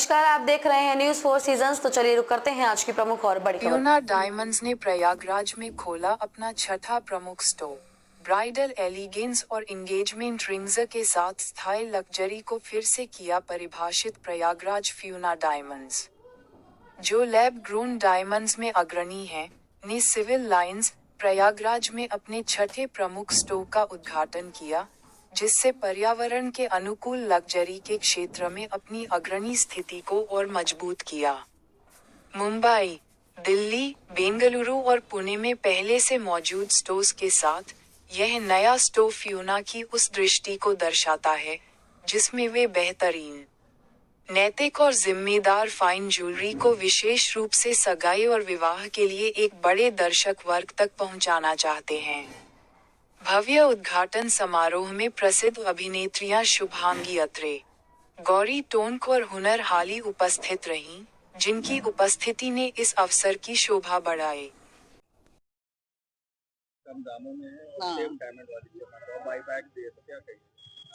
नमस्कार, आप देख रहे हैं न्यूज़ 4 सीजन्स। तो चलिए रुक करते हैं आज की प्रमुख और बड़ी खबर। फियोना डायमंड्स ने प्रयागराज में खोला अपना छठा प्रमुख स्टोर। ब्राइडल एलिगेंस और इंगेजमेंट रिंग्स के साथ स्थायी लग्जरी को फिर से किया परिभाषित प्रयागराज फियोना डायमंड्स, जो लैब ग्रोन डायमंड्स में अग्रणी है, ने सिविल लाइंस, प्रयागराज में अपने छठे प्रमुख स्टोर का उद्घाटन किया, जिससे पर्यावरण के अनुकूल लग्जरी के क्षेत्र में अपनी अग्रणी स्थिति को और मजबूत किया। मुंबई, दिल्ली, बेंगलुरु और पुणे में पहले से मौजूद स्टोर्स के साथ यह नया स्टोर फियोना की उस दृष्टि को दर्शाता है जिसमें वे बेहतरीन, नैतिक और जिम्मेदार फाइन ज्वेलरी को विशेष रूप से सगाई और विवाह के लिए एक बड़े दर्शक वर्ग तक पहुंचाना चाहते हैं। भव्य उद्घाटन समारोह में प्रसिद्ध अभिनेत्रियां शुभांगी अत्रे, गौरी टोंक और हुनर हाली उपस्थित रहीं, जिनकी उपस्थिति ने इस अवसर की शोभा बढ़ाई। कम दामों में है और सेम डायमंड वाली तो बाई बैक दिए तो क्या कहिए?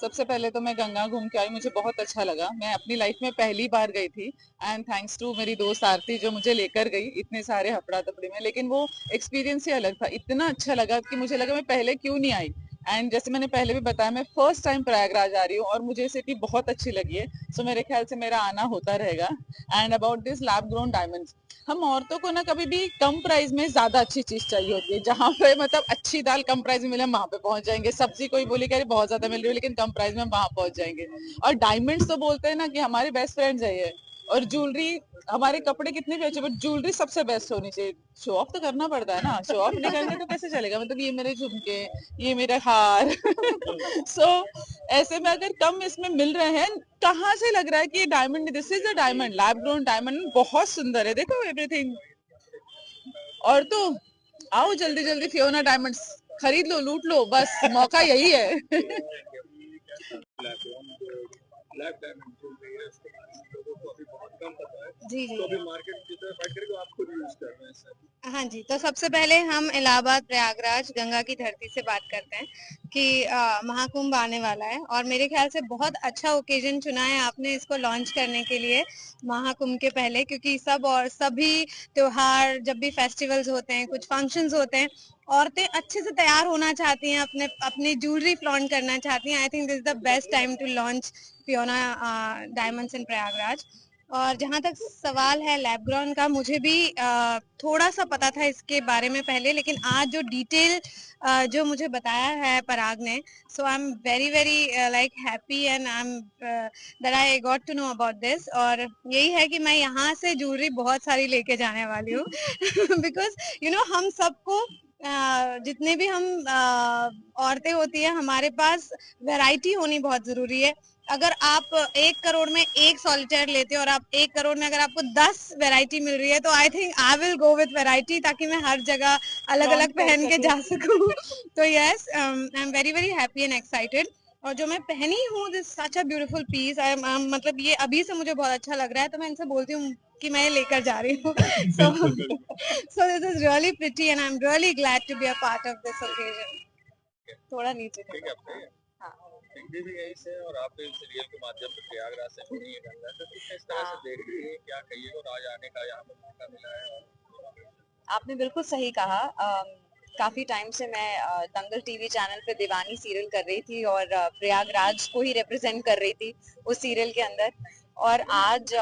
सबसे पहले तो मैं गंगा घूम के आई, मुझे बहुत अच्छा लगा। मैं अपनी लाइफ में पहली बार गई थी एंड थैंक्स टू मेरी दोस्त आरती जो मुझे लेकर गई इतने सारे हपड़ा तपड़ी में, लेकिन वो एक्सपीरियंस ही अलग था। इतना अच्छा लगा कि मुझे लगा मैं पहले क्यों नहीं आई। एंड जैसे मैंने पहले भी बताया, मैं फर्स्ट टाइम प्रयागराज आ रही हूँ और मुझे सिटी बहुत अच्छी लगी है। सो मेरे ख्याल से मेरा आना होता रहेगा। And about this lab grown diamonds, हम औरतों को ना कभी भी कम प्राइस में ज्यादा अच्छी चीज चाहिए होती है। जहाँ पे मतलब अच्छी दाल कम प्राइस में मिले हम वहां पे पहुंच जाएंगे। सब्जी कोई बोली कह रही बहुत ज्यादा मिल रही है लेकिन कम प्राइस में हम वहां पहुंच जाएंगे। और डायमंड्स तो बोलते हैं ना कि हमारे बेस्ट फ्रेंड्स है ये। और ज्वेलरी, हमारे कपड़े कितने भी अच्छे बट ज्वेलरी सबसे बेस्ट होनी चाहिए। शो ऑफ तो करना पड़ता है ना, शो ऑफ नहीं करेंगे तो कैसे चलेगा। मतलब ये मेरे झुमके, ये मेरा हार सो ऐसे में अगर कम इसमें मिल रहे हैं, कहाँ से लग रहा है कि ये diamond, this is a diamond, lab grown diamond, बहुत सुंदर है। देखो एवरीथिंग। और तो आओ जल्दी जल्दी फियोना डायमंड्स खरीद लो, लूट लो, बस मौका यही है। ब्लैक डायमंड जो भी है उसके बारे में लोगों को अभी बहुत कम पता है। जी जी तो अभी मार्केट जितना फाइट करेगा आप खुद यूज कर रहे हैं सर। हाँ जी, तो सबसे पहले हम इलाहाबाद प्रयागराज गंगा की धरती से बात करते हैं कि महाकुंभ आने वाला है और मेरे ख्याल से बहुत अच्छा ओकेजन चुना है आपने इसको लॉन्च करने के लिए महाकुंभ के पहले, क्योंकि सब और सभी त्योहार, जब भी फेस्टिवल्स होते हैं, कुछ फंक्शंस होते हैं, औरतें अच्छे से तैयार होना चाहती हैं, अपने अपनी ज्वेलरी फ्लॉन्ट करना चाहती हैं। I think this is the best time to launch Fiona diamonds in Prayagraj. और जहां तक सवाल है लैब ग्रोन का, मुझे भी थोड़ा सा पता था इसके बारे में पहले, लेकिन आज जो डिटेल जो मुझे बताया है पराग ने, so I am very very like happy and I am that I got to know about this. और यही है कि मैं यहाँ से ज्वेलरी बहुत सारी लेके जाने वाली हूँ बिकॉज यू नो हम सबको जितने भी हम औरतें होती है, हमारे पास वैरायटी होनी बहुत जरूरी है। अगर आप 1 करोड़ में एक सॉलिटेयर लेते हो और आप 1 करोड़ में अगर आपको 10 वैरायटी मिल रही है, तो I think I will go with variety, ताकि मैं हर जगह अलग अलग पहन के जा सकूं। तो yes, I am very very happy and excited. और जो मैं पहनी हूँ, this such a beautiful piece, मतलब ये अभी से मुझे बहुत अच्छा लग रहा है, तो मैं इनसे बोलती हूँ कि मैं ये लेकर जा रही हूँ। So this is really pretty and I am really glad to be a part of this occasion. थोड़ा नीचे ठीक है अपने हिंदी भी यही से और आप इस सीरियल के माध्यम से प्रयागराज से जुड़ी है गंगा से, तो किस तरह से देख रही है, क्या कहिए और आज आने का यहाँ पे मौका मिला है और आपने बिल्कुल सही कहा। काफी टाइम से मैं दंगल टीवी चैनल पे दीवानी सीरियल कर रही थी और प्रयागराज को ही रिप्रेजेंट कर रही थी उस सीरियल के अंदर। और आज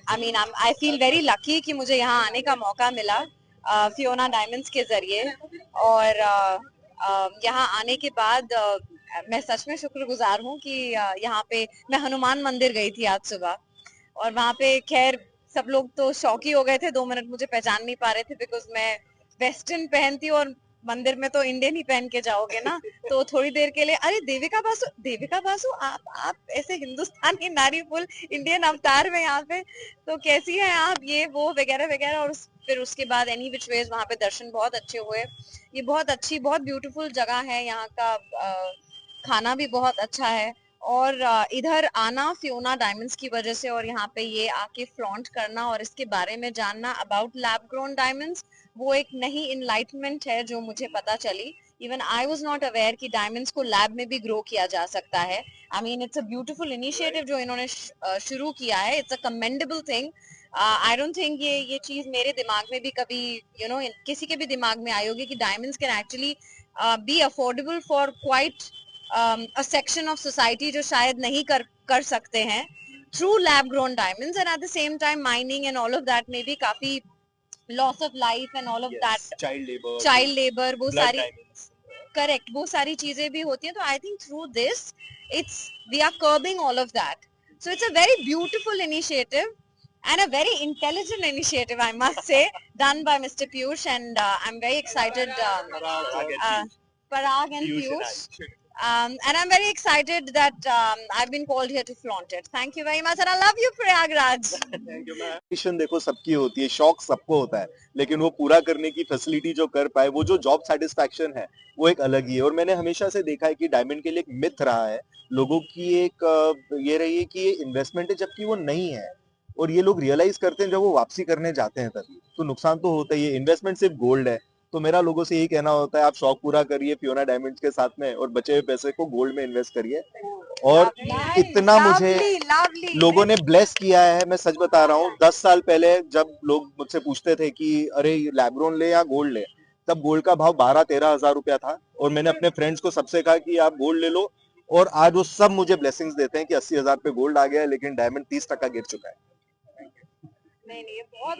आई फील वेरी लकी कि मुझे यहाँ आने का मौका मिला फियोना डायमंड्स के जरिए। और यहाँ आने के बाद मैं सच में शुक्रगुजार हूँ कि यहाँ पे मैं हनुमान मंदिर गई थी आज सुबह, और वहां पे खैर सब लोग तो शौक ही हो गए थे। 2 मिनट मुझे पहचान नहीं पा रहे थे बिकॉज मैं वेस्टर्न पहनती हूँ और मंदिर में तो इंडियन ही पहन के जाओगे ना। तो थोड़ी देर के लिए, अरे देविका बासु, देविका बासु, आप ऐसे हिंदुस्तानी नारी फुल इंडियन अवतार में यहाँ पे, तो कैसी है आप, ये वो वगैरह वगैरह। और फिर उसके बाद एनी विच वेज वहाँ पे दर्शन बहुत अच्छे हुए। ये बहुत अच्छी, बहुत ब्यूटीफुल जगह है। यहाँ का खाना भी बहुत अच्छा है। और इधर आना फियोना डायमंड्स की वजह से, और यहाँ पे ये आके फ्लॉन्ट करना और इसके बारे में जानना अबाउट लैब ग्रोन डायमंड्स, वो एक नई इनलाइटमेंट है जो मुझे पता चली even I was not aware कि डायमंड्स को लैब में भी ग्रो किया जा सकता है. I mean it's a beautiful initiative जो इन्होंने शुरू किया है. It's a commendable thing. I don't think ये चीज मेरे दिमाग में भी कभी किसी के भी दिमाग में आई होगी कि diamonds can actually B affordable for quite a section of society जो शायद नहीं कर सकते हैं through lab grown diamonds, and at the same time mining and all of that may be काफी loss of life and all of that child labor वो सारी correct वो सारी चीजें भी होती हैं. तो I think through this we are curbing all of that. So it's a very beautiful initiative and a very intelligent initiative, I must say, done by Mr. Piyush, and I'm very excited. Parag and Piyush. And I'm very excited that I've been called here to flaunt it. Thank you very much, and I love you, Prayagraj. Education देखो सबकी होती है, शौक सबको होता है, लेकिन वो पूरा करने की फैसिलिटी जो कर पाए, वो जो जॉब सेटिस्फैक्शन है वो एक अलग ही है. और मैंने हमेशा से देखा है कि डायमंड के लिए एक मिथ रहा है, लोगों की एक ये रही है कि ये इन्वेस्टमेंट है, जबकि वो नहीं है. और ये लोग रियलाइज करते हैं जब वो वापसी करने जाते हैं तभी. तो नुकसान तो होता ही है. इन्वेस्टमेंट सिर्फ गोल्ड है. तो मेरा लोगों से यही कहना होता है, आप शौक पूरा करिए फियोना डायमंड्स के साथ में, और बचे हुए पैसे को गोल्ड में इन्वेस्ट करिए. और इतना मुझे लोगों ने ब्लेस किया है, मैं सच बता रहा हूँ. 10 साल पहले जब लोग मुझसे पूछते थे कि अरे लैब ग्रोन ले या गोल्ड ले, तब गोल्ड का भाव 12-13 हजार रुपया था. और मैंने अपने फ्रेंड्स को सबसे कहा कि आप गोल्ड ले लो, और आज वो सब मुझे ब्लेसिंग्स देते हैं कि 80,000 पे गोल्ड आ गया है, लेकिन डायमंड 30% गिर चुका है. नहीं, ये बहुत